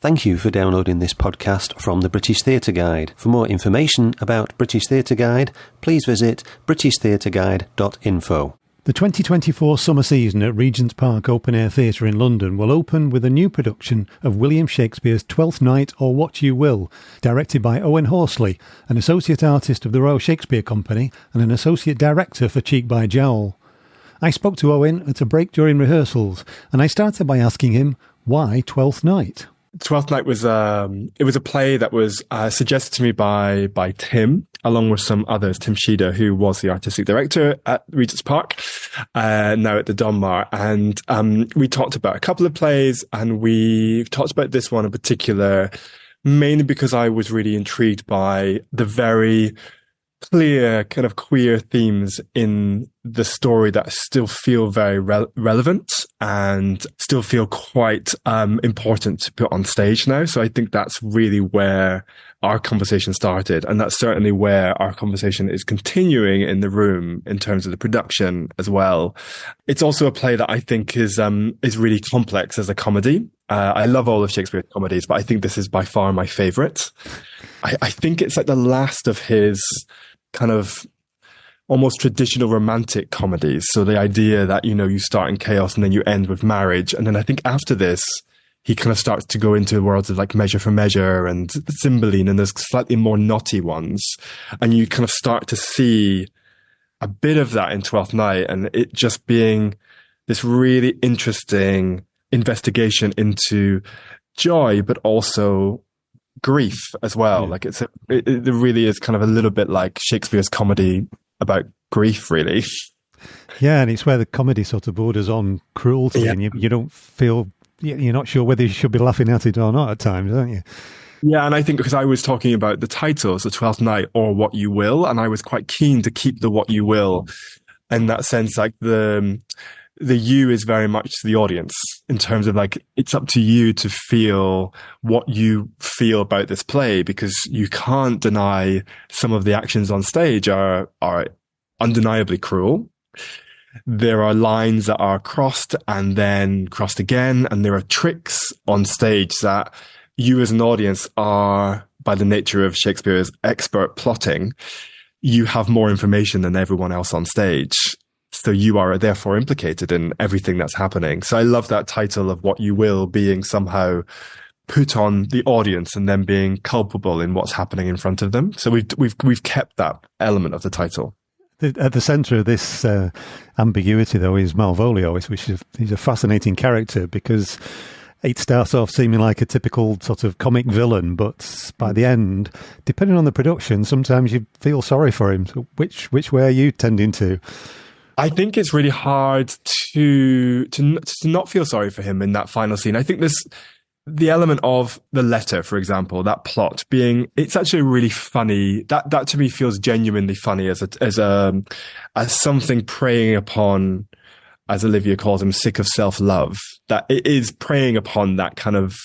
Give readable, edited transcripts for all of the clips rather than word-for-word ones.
Thank you for downloading this podcast from the British Theatre Guide. For more information about British Theatre Guide, please visit britishtheatreguide.info. The 2024 summer season at Regent Park Open Air Theatre in London will open with a new production of William Shakespeare's Twelfth Night or What You Will, directed by Owen Horsley, an associate artist of the Royal Shakespeare Company and an associate director for Cheek by Jowl. I spoke to Owen at a break during rehearsals, and I started by asking him, why Twelfth Night? Twelfth Night was a play that was suggested to me by Tim, along with some others. Tim Sheeder, who was the artistic director at Regent's Park, now at the Donmar, and we talked about a couple of plays, and we talked about this one in particular, mainly because I was really intrigued by the very clear kind of queer themes in the story that still feel very relevant and still feel quite important to put on stage now. So I think that's really where our conversation started, and that's certainly where our conversation is continuing in the room in terms of the production as well. It's also a play that I think is really complex as a comedy. I love all of Shakespeare's comedies, but I think this is by far my favorite. I think it's like the last of his kind of almost traditional romantic comedies. So the idea that, you know, you start in chaos and then you end with marriage. And then I think after this, he kind of starts to go into worlds of like Measure for Measure and Cymbeline, and there's slightly more knotty ones. And you kind of start to see a bit of that in Twelfth Night, and it just being this really interesting investigation into joy, but also grief as well. Yeah. Like it really is kind of a little bit like Shakespeare's comedy about grief, really. Yeah, and it's where the comedy sort of borders on cruelty, and you don't feel, you're not sure whether you should be laughing at it or not at times, aren't you? Yeah, and I think because I was talking about the titles, The Twelfth Night or What You Will, and I was quite keen to keep the What You Will in that sense, like the you is very much the audience in terms of like, it's up to you to feel what you feel about this play, because you can't deny some of the actions on stage are undeniably cruel. There are lines that are crossed and then crossed again, and there are tricks on stage that you as an audience are, by the nature of Shakespeare's expert plotting, you have more information than everyone else on stage. So you are therefore implicated in everything that's happening. So I love that title of What You Will being somehow put on the audience and then being culpable in what's happening in front of them. So we've kept that element of the title. At the centre of this ambiguity, though, is Malvolio, which is he's a fascinating character, because it starts off seeming like a typical sort of comic villain, but by the end, depending on the production, sometimes you feel sorry for him. So which way are you tending to? I think it's really hard to not feel sorry for him in that final scene. I think the element of the letter, for example, that plot being, it's actually really funny. That to me feels genuinely funny as something preying upon, as Olivia calls him, sick of self-love. That it is preying upon that kind of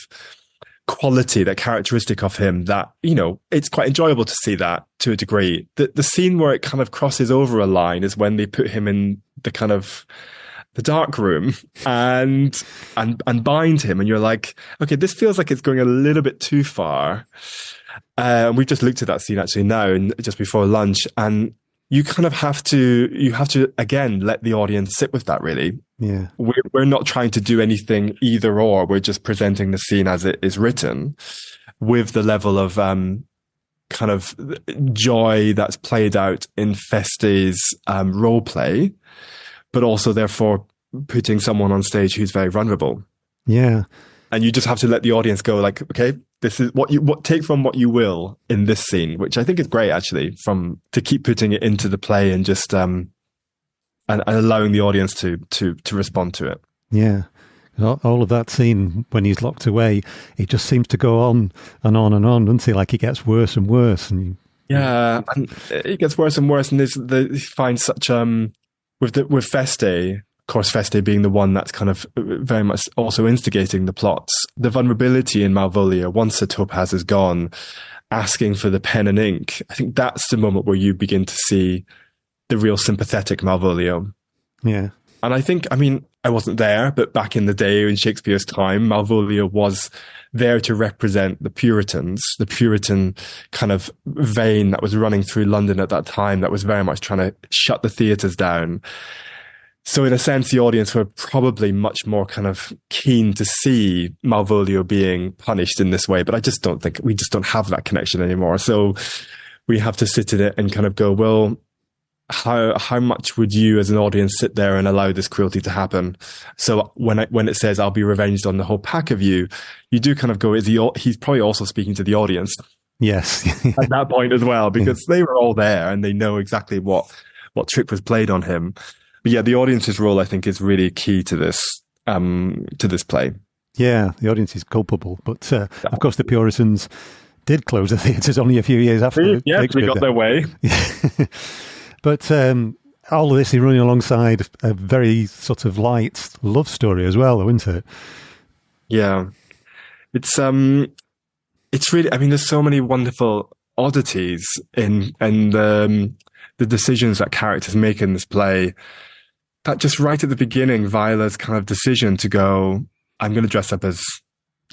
quality, that characteristic of him, that, you know, it's quite enjoyable to see that to a degree. The scene where it kind of crosses over a line is when they put him in the kind of the dark room and bind him, and you're like, okay, this feels like it's going a little bit too far. We've just looked at that scene actually now, and just before lunch, and you kind of have to again let the audience sit with that, really. Yeah, we're not trying to do anything either or. We're just presenting the scene as it is written, with the level of kind of joy that's played out in Feste's role play, but also therefore putting someone on stage who's very vulnerable. Yeah, and you just have to let the audience go, like, okay, this is take from what you will in this scene, which I think is great actually, to keep putting it into the play and just and allowing the audience to respond to it. Yeah. All of that scene when he's locked away, it just seems to go on and on and on, doesn't it? Like it gets worse and worse. And it gets worse and worse. And he finds such with Feste, of course, Feste being the one that's kind of very much also instigating the plots. The vulnerability in Malvolio, once the topaz is gone, asking for the pen and ink. I think that's the moment where you begin to see the real sympathetic Malvolio. Yeah. And I think, I mean, I wasn't there, but back in the day in Shakespeare's time, Malvolio was there to represent the Puritans, the Puritan kind of vein that was running through London at that time, that was very much trying to shut the theatres down. So in a sense, the audience were probably much more kind of keen to see Malvolio being punished in this way. But I just don't think, we just don't have that connection anymore. So we have to sit in it and kind of go, well, how much would you as an audience sit there and allow this cruelty to happen? So when it says, I'll be revenged on the whole pack of you, you do kind of go, he's probably also speaking to the audience. Yes. At that point as well, because they were all there and they know exactly what trick was played on him. But yeah, the audience's role, I think, is really key to this play. Yeah, the audience is culpable, but of course the Puritans did close the theatres only a few years after. Yeah, they got their way. But all of this is running alongside a very sort of light love story as well, though, isn't it? Yeah, it's really. I mean, there's so many wonderful oddities in the decisions that characters make in this play. That just right at the beginning, Viola's kind of decision to go, I'm going to dress up as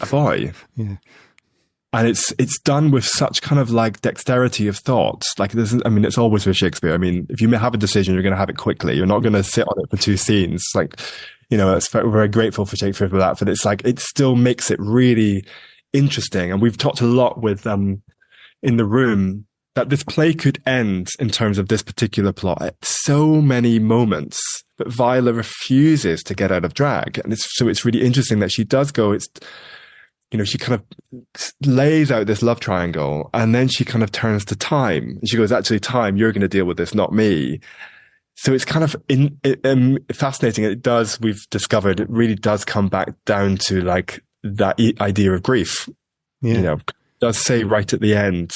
a boy. Yeah. And it's done with such kind of like dexterity of thought. Like it's always with Shakespeare. I mean, if you have a decision, you're going to have it quickly. You're not going to sit on it for two scenes. Like, we're very grateful for Shakespeare for that, but it's like, it still makes it really interesting. And we've talked a lot with, in the room, that this play could end in terms of this particular plot at so many moments, but Viola refuses to get out of drag. And it's really interesting that she does go, she kind of lays out this love triangle, and then she kind of turns to time. And she goes, actually, time, you're going to deal with this, not me. So it's kind of fascinating. We've discovered, it really does come back down to like that idea of grief. Yeah. It does say right at the end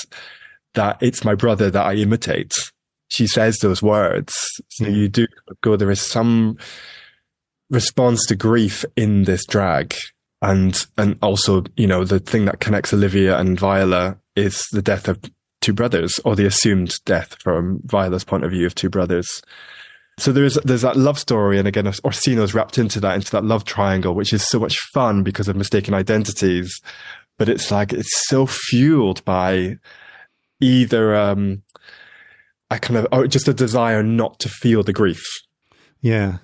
that it's my brother that I imitate. She says those words. So you do go, there is some response to grief in this drag. And also, the thing that connects Olivia and Viola is the death of two brothers, or the assumed death from Viola's point of view of two brothers. So there's that love story, and again, Orsino's wrapped into that love triangle, which is so much fun because of mistaken identities. But it's like, it's so fueled by either or just a desire not to feel the grief. Yeah.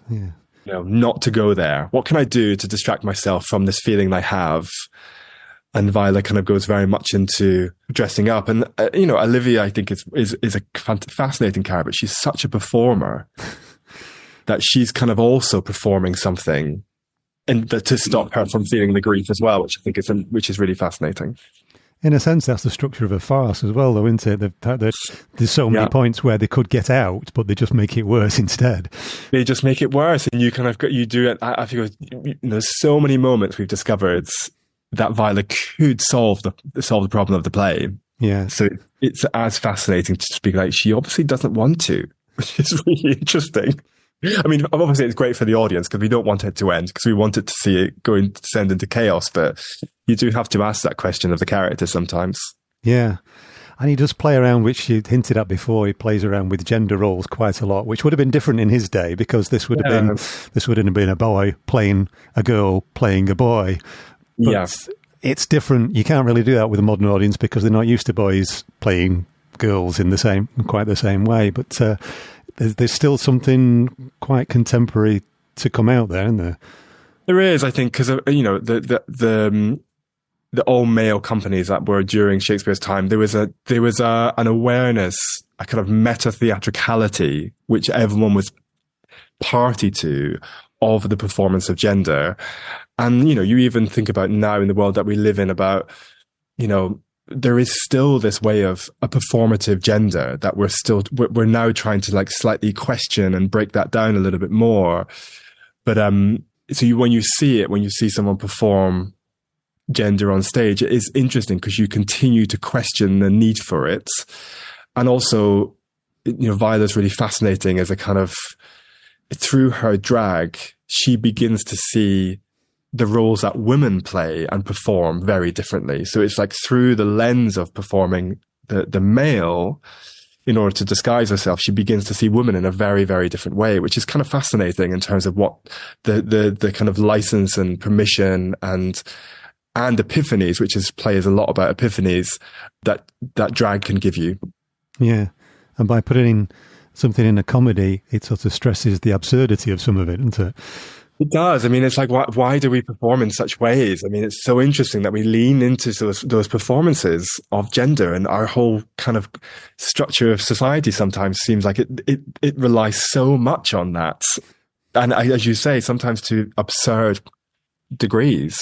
Not to go there. What can I do to distract myself from this feeling I have? And Viola kind of goes very much into dressing up. And, Olivia, I think, is a fascinating character. She's such a performer that she's kind of also performing something to stop her from feeling the grief as well, which I think which is really fascinating. In a sense, that's the structure of a farce as well, though, isn't it? There's so many points where they could get out, but they just make it worse instead. They just make it worse, and you kind of do it. I feel there's so many moments we've discovered that Viola could solve the problem of the play. Yeah. So it's as fascinating to speak like she obviously doesn't want to, which is really interesting. I mean, obviously it's great for the audience because we don't want it to end, because we want it to see it descend into chaos. But you do have to ask that question of the character sometimes. Yeah. And he does play around, which you hinted at before. He plays around with gender roles quite a lot, which would have been different in his day, because this would have been a boy playing a girl playing a boy. But it's different. You can't really do that with a modern audience because they're not used to boys playing girls in quite the same way. But there's still something quite contemporary to come out there, isn't there? There is, I think, because the all male companies that were during Shakespeare's time, there was an awareness, a kind of meta theatricality, which everyone was party to, of the performance of gender. And you even think about now in the world that we live in about there is still this way of a performative gender that we're now trying to like slightly question and break that down a little bit more. But when you see someone perform gender on stage, it is interesting because you continue to question the need for it. And also, Viola's really fascinating as a kind of, through her drag, she begins to see the roles that women play and perform very differently. So it's like through the lens of performing the male, in order to disguise herself, she begins to see women in a very, very different way, which is kind of fascinating in terms of what the kind of license and permission and epiphanies, which is play is a lot about epiphanies that drag can give you. Yeah. And by putting something in a comedy, it sort of stresses the absurdity of some of it, doesn't it? It does. I mean, it's like, why do we perform in such ways? I mean, it's so interesting that we lean into those performances of gender, and our whole kind of structure of society sometimes seems like it relies so much on that. And as you say, sometimes to absurd degrees.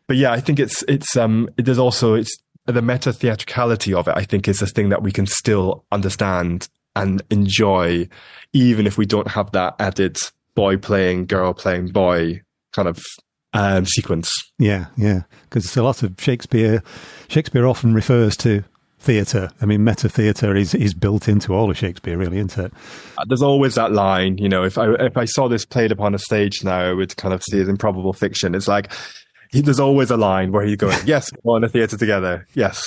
But yeah, I think there's also the meta theatricality of it, I think, is a thing that we can still understand and enjoy, even if we don't have that added boy playing girl playing boy kind of sequence. Yeah, because it's a lot of Shakespeare. Shakespeare often refers to theatre. I mean, meta theatre is built into all of Shakespeare, really, isn't it? There's always that line, you know, if I saw this played upon a stage now, I would kind of see it in probable fiction. It's like, there's always a line where he's going, yes, we're in a theatre together. Yes.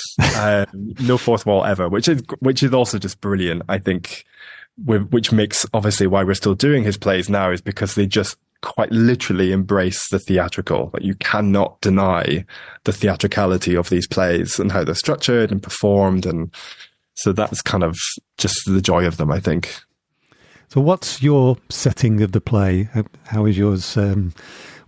No fourth wall ever, which is also just brilliant, I think. Which makes obviously why we're still doing his plays now, is because they just quite literally embrace the theatrical. Like, you cannot deny the theatricality of these plays and how they're structured and performed. And so that's kind of just the joy of them, I think. So what's your setting of the play? How is yours?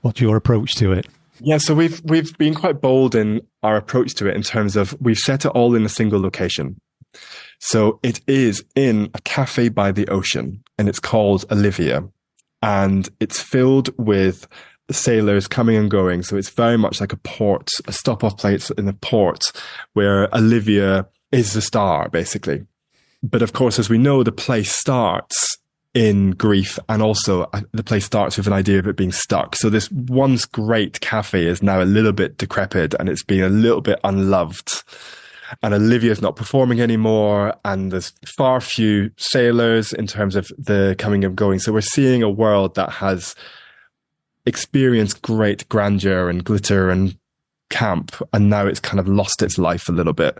What's your approach to it? Yeah, so we've been quite bold in our approach to it in terms of we've set it all in a single location. So it is in a cafe by the ocean, and it's called Olivia, and it's filled with sailors coming and going. So it's very much like a stop-off place in a port where Olivia is the star, basically. But of course, as we know, the play starts in grief, and also the play starts with an idea of it being stuck. So this once great cafe is now a little bit decrepit, and it's being a little bit unloved. And Olivia's not performing anymore, and there's far few sailors in terms of the coming and going. So we're seeing a world that has experienced great grandeur and glitter and camp, and now it's kind of lost its life a little bit.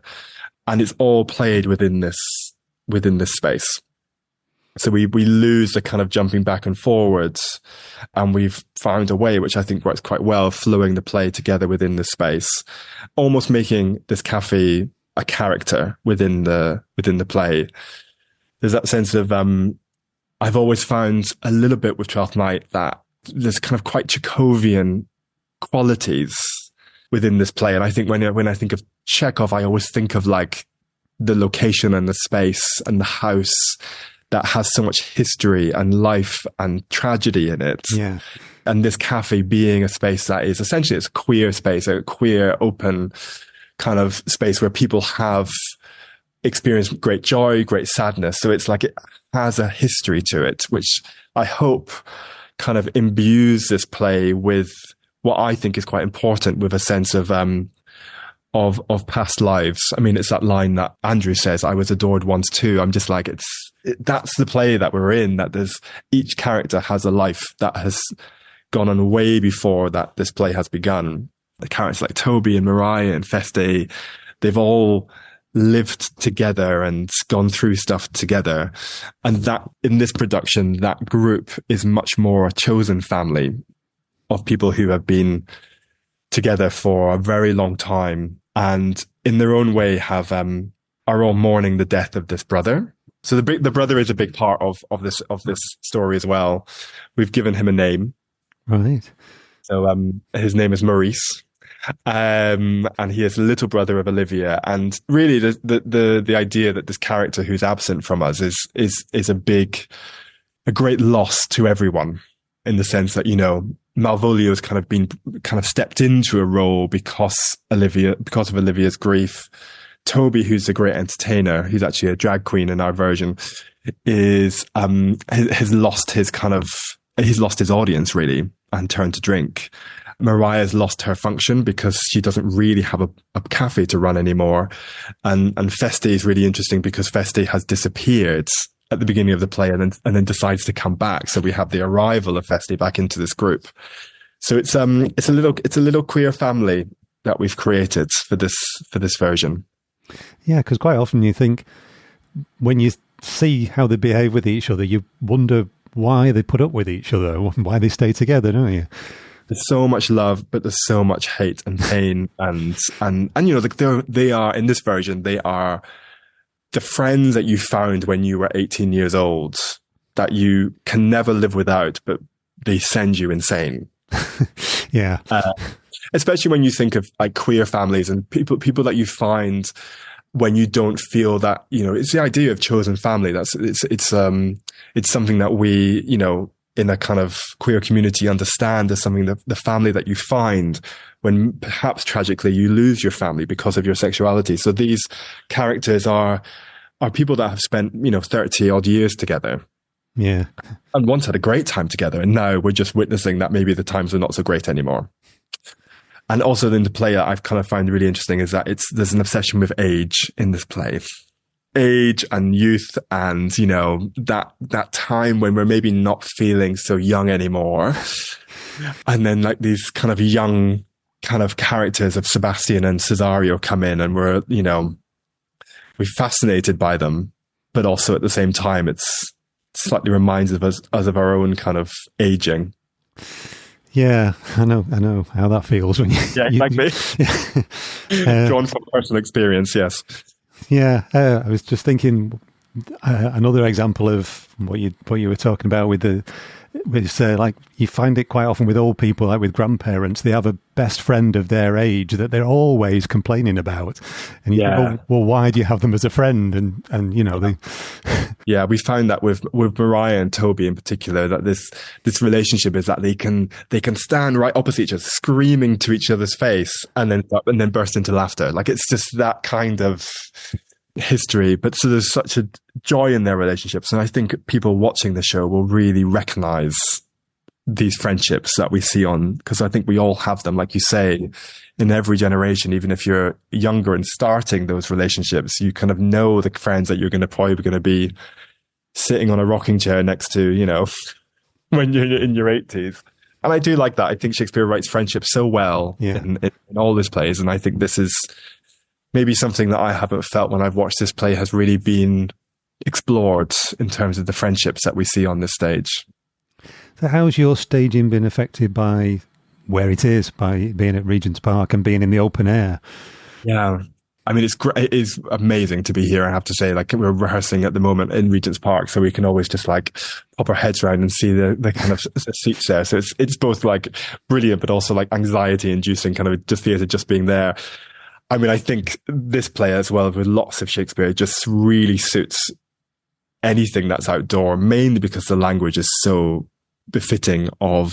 And it's all played within this space. So we lose the kind of jumping back and forwards, and we've found a way, which I think works quite well, flowing the play together within the space, almost making this cafe a character within the play. There's that sense of I've always found a little bit with Twelfth Night that there's kind of quite Chekhovian qualities within this play, and I think when I think of Chekhov, I always think of like the location and the space and the house that has so much history and life and tragedy in it. Yeah. And this cafe being a space that is essentially, it's a queer space, a queer, open kind of space where people have experienced great joy, great sadness. So it's like it has a history to it, which I hope kind of imbues this play with what I think is quite important, with a sense of past lives. I mean, it's that line that Andrew says, "I was adored once too." I'm just like, that's the play that we're in, that there's each character has a life that has gone on way before that this play has begun. The characters like Toby and Mariah and Feste, they've all lived together and gone through stuff together. And that in this production, that group is much more a chosen family of people who have been together for a very long time, and in their own way are all mourning the death of this brother. So the brother is a big part of this story as well. We've given him a name. Right. So his name is Maurice. And he is the little brother of Olivia. And really the idea that this character who's absent from us is a great loss to everyone, in the sense that, you know, Malvolio's kind of stepped into a role because of Olivia's grief. Toby, who's a great entertainer, who's actually a drag queen in our version, has lost his audience really and turned to drink. Mariah's lost her function because she doesn't really have a cafe to run anymore. And Feste is really interesting because Feste has disappeared at the beginning of the play and then decides to come back. So we have the arrival of Feste back into this group. So it's a little queer family that we've created for this version. Yeah, because quite often you think when you see how they behave with each other, you wonder why they put up with each other, why they stay together, don't you? There's so much love, but there's so much hate and pain, and you know, like they are in this version. They are the friends that you found when you were 18 years old that you can never live without, but they send you insane. Yeah. Especially when you think of like queer families and people that you find when you don't feel that, you know, it's the idea of chosen family. It's something that we, you know, in a kind of queer community understand as something that the family that you find when perhaps tragically you lose your family because of your sexuality. So these characters are people that have spent, you know, 30 odd years together. Yeah. And once had a great time together. And now we're just witnessing that maybe the times are not so great anymore. And also in the play that I've kind of found really interesting is that there's an obsession with age in this play. Age and youth and, you know, that time when we're maybe not feeling so young anymore. And then like these kind of young kind of characters of Sebastian and Cesario come in and we're fascinated by them. But also at the same time, it's slightly reminds us of our own kind of aging. Yeah, I know how that feels when you... Yeah, exactly. Drawn from personal experience, yes. Yeah, I was just thinking another example of what you were talking about with like you find it quite often with old people, like with grandparents, they have a best friend of their age that they're always complaining about, and you think, well, why do you have them as a friend? And you know, they... Yeah, we found that with Mariah and Toby in particular, that this relationship is that they can stand right opposite each other, screaming to each other's face, and then burst into laughter. Like it's just that kind of history. But so there's such a joy in their relationships, and I think people watching the show will really recognize these friendships that we see on, because I think we all have them, like you say, in every generation. Even if you're younger and starting those relationships, you kind of know the friends that you're probably going to be sitting on a rocking chair next to, you know, when you're in your 80s. And I do like that. I think Shakespeare writes friendship so well in all his plays, and I think this is maybe something that I haven't felt when I've watched this play has really been explored in terms of the friendships that we see on this stage. So how's your staging been affected by where it is, by being at Regent's Park and being in the open air? Yeah. I mean, it is amazing to be here. I have to say, like, we're rehearsing at the moment in Regent's Park, so we can always just like pop our heads around and see the kind of seats there. So it's both like brilliant, but also like anxiety inducing kind of just theatre just being there. I mean, I think this play as well, with lots of Shakespeare, just really suits anything that's outdoor, mainly because the language is so befitting of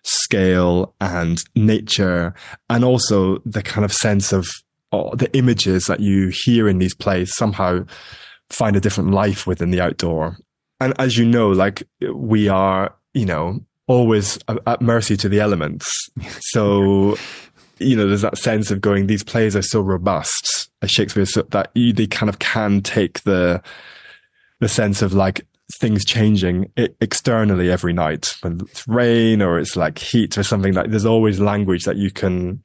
scale and nature, and also the kind of sense of the images that you hear in these plays somehow find a different life within the outdoor. And as you know, like we are, you know, always at mercy to the elements. So, you know, there's that sense of going, these plays are so robust as Shakespeare, so that they kind of can take the sense of like things changing externally every night, when it's rain or it's like heat or something. Like there's always language that you can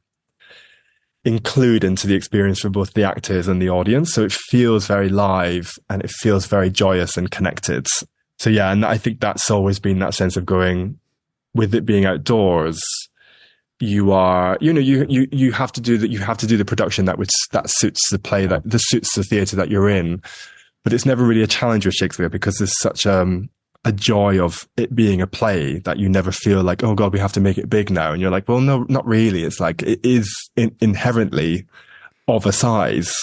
include into the experience for both the actors and the audience. So it feels very live and it feels very joyous and connected. So yeah, and I think that's always been that sense of going, with it being outdoors, you are, you know, you have to do that. You have to do the production that suits the play, that suits the theatre that you're in. But it's never really a challenge with Shakespeare, because there's such a joy of it being a play that you never feel like, oh God, we have to make it big now. And you're like, well, no, not really. It's like, it is inherently of a size.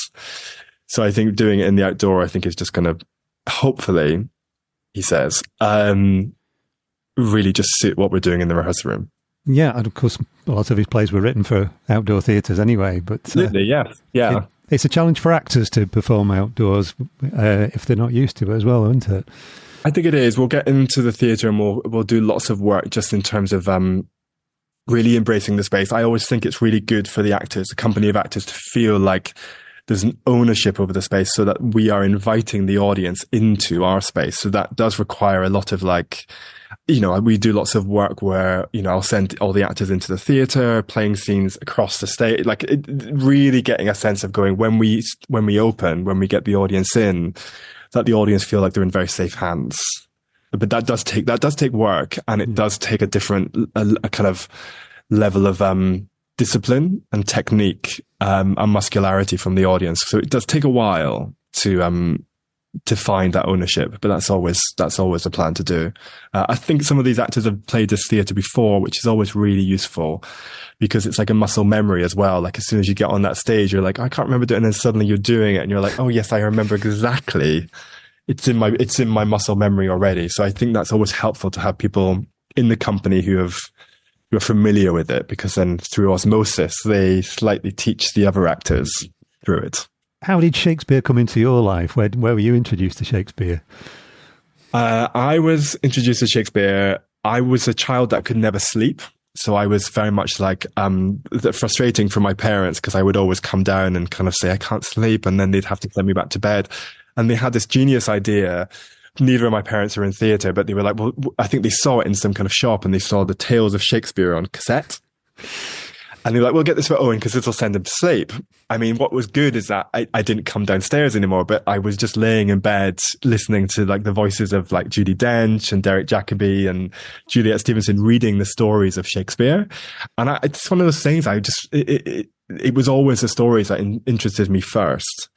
So I think doing it in the outdoor, I think is just going to, hopefully, he says, really just suit what we're doing in the rehearsal room. Yeah, and of course, lots of his plays were written for outdoor theatres anyway. But absolutely, yeah. It's a challenge for actors to perform outdoors if they're not used to it as well, isn't it? I think it is. We'll get into the theatre and we'll do lots of work just in terms of really embracing the space. I always think it's really good for the actors, the company of actors, to feel like there's an ownership over the space, so that we are inviting the audience into our space. So that does require a lot of like, you know, we do lots of work where, you know, I'll send all the actors into the theatre, playing scenes across the stage, like really getting a sense of going, when we open, when we get the audience in, let the audience feel like they're in very safe hands. But that does take work, and it does take a different, a kind of level of discipline and technique and muscularity from the audience. So it does take a while to find that ownership, but that's always the plan to do. I think some of these actors have played this theatre before, which is always really useful because it's like a muscle memory as well. Like as soon as you get on that stage, you're like, I can't remember doing it, and then suddenly you're doing it, and you're like, oh yes, I remember exactly. It's in my muscle memory already. So I think that's always helpful to have people in the company who are familiar with it, because then through osmosis, they slightly teach the other actors through it. How did Shakespeare come into your life? Where were you introduced to Shakespeare? I was introduced to Shakespeare. I was a child that could never sleep. So I was very much like frustrating for my parents, because I would always come down and kind of say, I can't sleep. And then they'd have to send me back to bed. And they had this genius idea. Neither of my parents are in theatre, but they were like, well, I think they saw it in some kind of shop, and they saw the Tales of Shakespeare on cassette. And they were like, we'll get this for Owen because this will send him to sleep. I mean, what was good is that I didn't come downstairs anymore, but I was just laying in bed listening to like the voices of like Judi Dench and Derek Jacobi and Juliet Stevenson reading the stories of Shakespeare. And it's one of those things, it was always the stories that interested me first.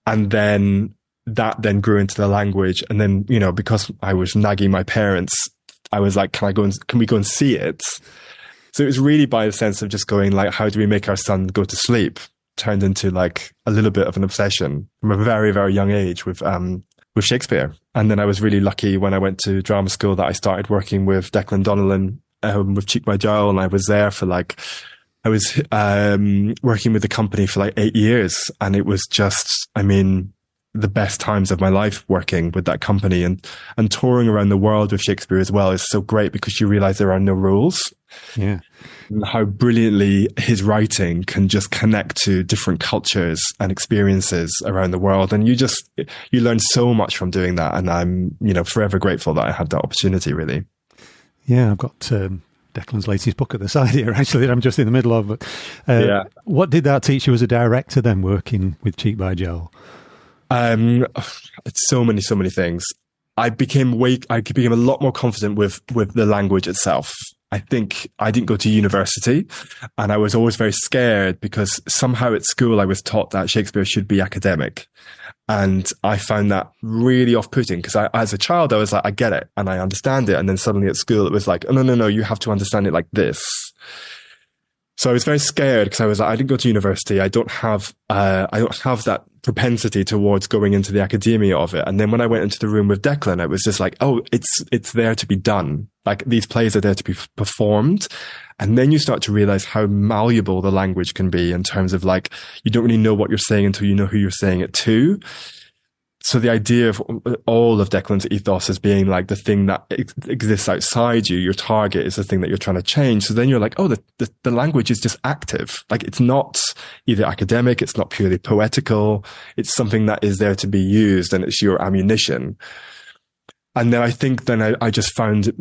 And then that then grew into the language. And then, you know, because I was nagging my parents, I was like, can we go and see it? So it was really by the sense of just going like, how do we make our son go to sleep? Turned into like a little bit of an obsession from a very, very young age with Shakespeare. And then I was really lucky when I went to drama school that I started working with Declan Donnellan with Cheek by Jowl. And I was there for I was working with the company for like 8 years. And it was just, I mean, the best times of my life working with that company, and touring around the world with Shakespeare as well is so great because you realize there are no rules. Yeah. And how brilliantly his writing can just connect to different cultures and experiences around the world. And you learn so much from doing that. And I'm, you know, forever grateful that I had that opportunity, really. Yeah. I've got Declan's latest book at the side here, actually, that I'm just in the middle of. What did that teach you as a director then, working with Cheek by Jowl? It's so many things. I became a lot more confident with the language itself. I think I didn't go to university, and I was always very scared because somehow at school I was taught that Shakespeare should be academic. And I found that really off-putting because as a child, I was like, I get it and I understand it. And then suddenly at school, it was like, oh, no, you have to understand it like this. So I was very scared because I was like, I didn't go to university. I don't have that propensity towards going into the academia of it. And then when I went into the room with Declan, it was just like, oh, it's there to be done. Like these plays are there to be performed. And then you start to realize how malleable the language can be in terms of like, you don't really know what you're saying until you know who you're saying it to. So the idea of all of Declan's ethos as being like the thing that exists outside you, your target is the thing that you're trying to change. So then you're like, oh, the language is just active. Like it's not either academic, it's not purely poetical. It's something that is there to be used and it's your ammunition. And then I think I just found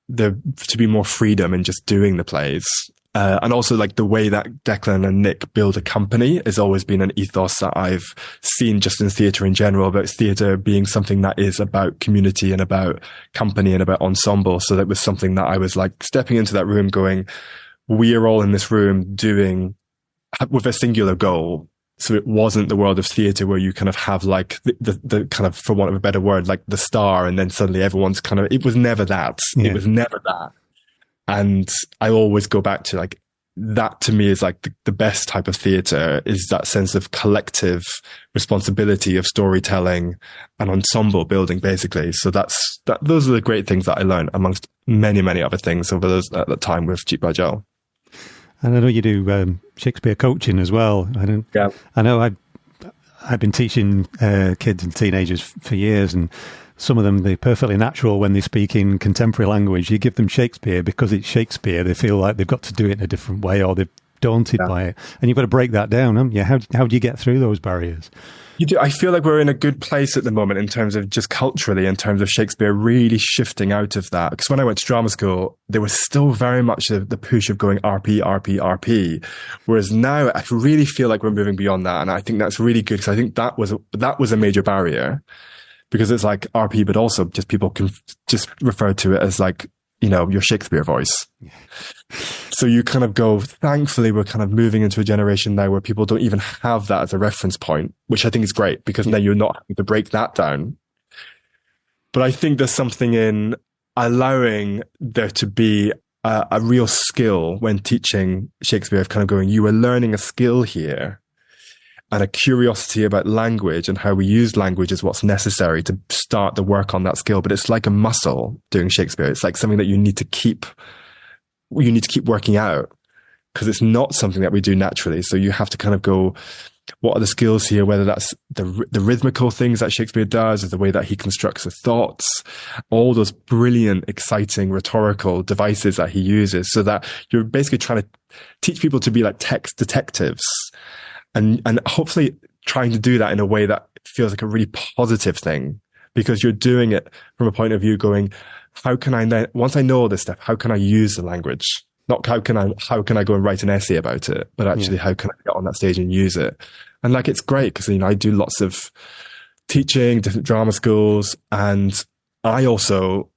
there to be more freedom in just doing the plays. And also like the way that Declan and Nick build a company has always been an ethos that I've seen just in theatre in general, about theatre being something that is about community and about company and about ensemble. So that was something that I was like stepping into that room going, we are all in this room doing with a singular goal. So it wasn't the world of theatre where you kind of have like the kind of, for want of a better word, like the star, and then suddenly everyone's kind of, it was never that. Yeah. It was never that. And I always go back to like, that to me is like the best type of theatre is that sense of collective responsibility of storytelling and ensemble building, basically. So those are the great things that I learned amongst many, many other things over at the time with Cheek by Jowl. And I know you do Shakespeare coaching as well. I know I've been teaching kids and teenagers for years, and some of them, they're perfectly natural when they speak in contemporary language. You give them Shakespeare because it's Shakespeare. They feel like they've got to do it in a different way, or they're daunted by it. And you've got to break that down, haven't you? How do you get through those barriers? You do. I feel like we're in a good place at the moment in terms of just culturally, in terms of Shakespeare really shifting out of that. Because when I went to drama school, there was still very much the push of going RP, RP, RP. Whereas now I really feel like we're moving beyond that. And I think that's really good because I think that was a major barrier. because it's like RP, but also just people can just refer to it as like, your Shakespeare voice. So you kind of go, thankfully, we're kind of moving into a generation now where people don't even have that as a reference point, which I think is great, because now you're not having to break that down. But I think there's something in allowing there to be a real skill when teaching Shakespeare, of kind of going, you are learning a skill here, and a curiosity about language and how we use language is what's necessary to start the work on that skill. But it's like a muscle doing Shakespeare. It's like something that you need to keep working out, because it's not something that we do naturally. So you have to kind of go, what are the skills here? Whether that's the rhythmical things that Shakespeare does, or the way that he constructs the thoughts, all those brilliant, exciting rhetorical devices that he uses, so that you're basically trying to teach people to be like text detectives. And hopefully trying to do that in a way that feels like a really positive thing, because you're doing it from a point of view going, how can I then, once I know all this stuff, how can I use the language? Not how can I go and write an essay about it, but actually how can I get on that stage and use it? And like, it's great because, I do lots of teaching, different drama schools. And I also,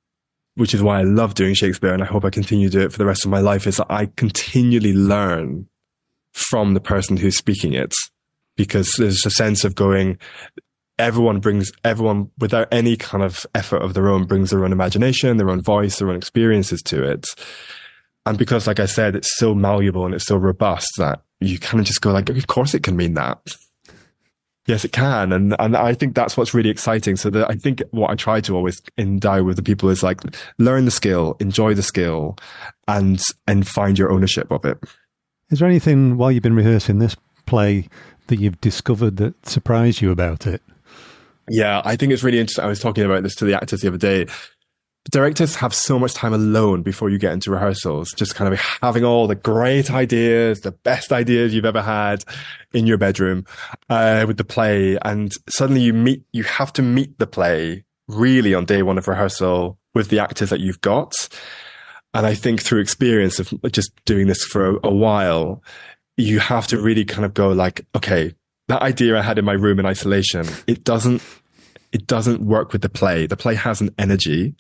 which is why I love doing Shakespeare, and I hope I continue to do it for the rest of my life, is that I continually learn from the person who's speaking it, because there's a sense of going, everyone without any kind of effort of their own brings their own imagination, their own voice, their own experiences to it. And because, like I said, it's so malleable and it's so robust that you kind of just go like, of course it can mean that. Yes, it can. And I think that's what's really exciting. So that I think what I try to always endow with the people is like, learn the skill, enjoy the skill, and find your ownership of it. Is there anything while you've been rehearsing this play that you've discovered that surprised you about it? Yeah, I think it's really interesting. I was talking about this to the actors the other day. Directors have so much time alone before you get into rehearsals, just kind of having all the great ideas, the best ideas you've ever had in your bedroom with the play. And suddenly you have to meet the play really on day one of rehearsal with the actors that you've got. And I think through experience of just doing this for a while, you have to really kind of go like, okay, that idea I had in my room in isolation, it doesn't work with the play. The play has an energy,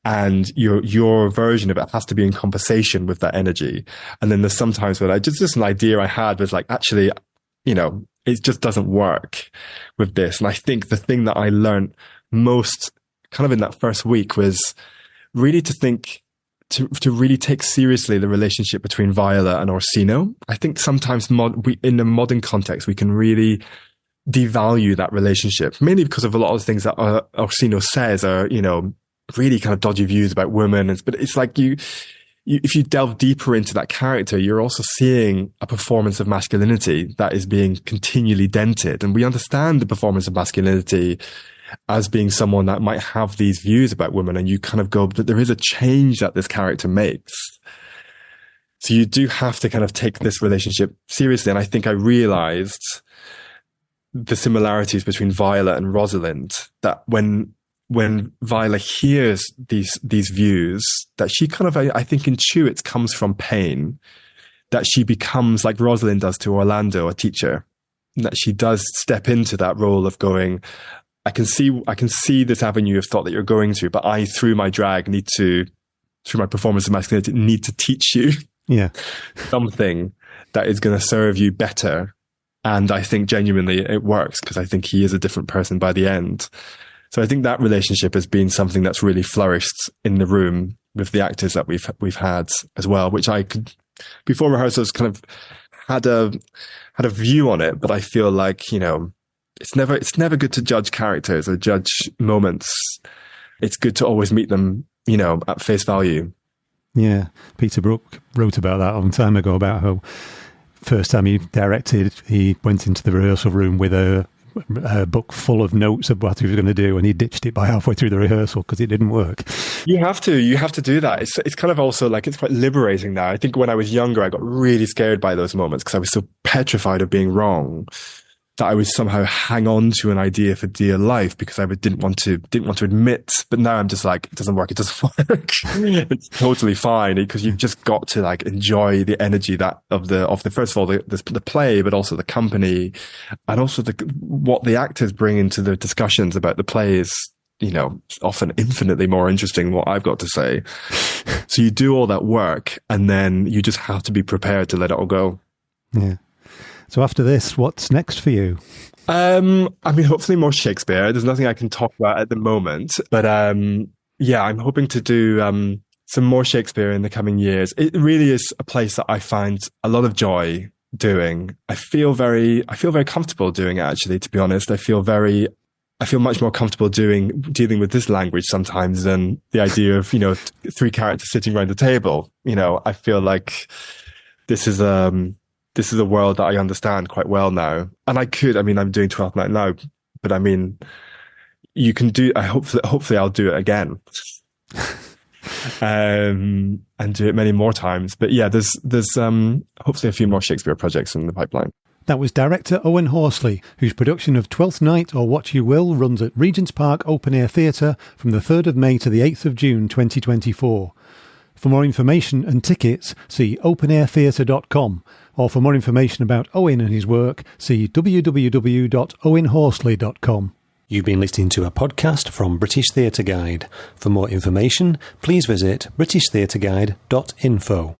and your version of it has to be in conversation with that energy. And then there's sometimes where just an idea I had was like, actually, it just doesn't work with this. And I think the thing that I learned most kind of in that first week was really to think, to really take seriously the relationship between Viola and Orsino. I think sometimes in the modern context, we can really devalue that relationship, mainly because of a lot of the things that Orsino says are, really kind of dodgy views about women. But it's like if you delve deeper into that character, you're also seeing a performance of masculinity that is being continually dented. And we understand the performance of masculinity as being someone that might have these views about women, and you kind of go, but there is a change that this character makes. So you do have to kind of take this relationship seriously. And I think I realized the similarities between Viola and Rosalind, that when Viola hears these views, that she kind of, I think, intuits comes from pain, that she becomes like Rosalind does to Orlando, a teacher, that she does step into that role of going, I can see this avenue of thought that you're going through, but I, through my drag, through my performance of masculinity, need to teach you something that is going to serve you better. And I think genuinely it works, because I think he is a different person by the end. So I think that relationship has been something that's really flourished in the room with the actors that we've had as well, which I could, before rehearsals, kind of had a view on it, but I feel like, it's never good to judge characters or judge moments. It's good to always meet them, at face value. Yeah. Peter Brook wrote about that a long time ago, about how first time he directed, he went into the rehearsal room with a book full of notes of what he was going to do, and he ditched it by halfway through the rehearsal because it didn't work. You have to do that. It's kind of also like, it's quite liberating now. I think when I was younger, I got really scared by those moments because I was so petrified of being wrong. that I would somehow hang on to an idea for dear life because I didn't want to admit. But now I'm just like, it doesn't work. It's totally fine, because you've just got to like enjoy the energy of the first of all the play, but also the company, and also what the actors bring into the discussions about the play is, often infinitely more interesting than what I've got to say. So you do all that work, and then you just have to be prepared to let it all go. Yeah. So after this, what's next for you? Hopefully more Shakespeare. There's nothing I can talk about at the moment, but I'm hoping to do some more Shakespeare in the coming years. It really is a place that I find a lot of joy doing. I feel very comfortable doing it, actually, to be honest. I feel much more comfortable dealing with this language sometimes than the idea of, three characters sitting around the table. I feel like this is a world that I understand quite well now. And I'm doing Twelfth Night now, but you can hopefully I'll do it again. And do it many more times. But yeah, there's hopefully a few more Shakespeare projects in the pipeline. That was director Owen Horsley, whose production of Twelfth Night or What You Will runs at Regent's Park Open Air Theatre from the 3rd of May to the 8th of June 2024. For more information and tickets, see openairtheatre.com, or for more information about Owen and his work, see www.owenhorsley.com. You've been listening to a podcast from British Theatre Guide. For more information, please visit britishtheatreguide.info.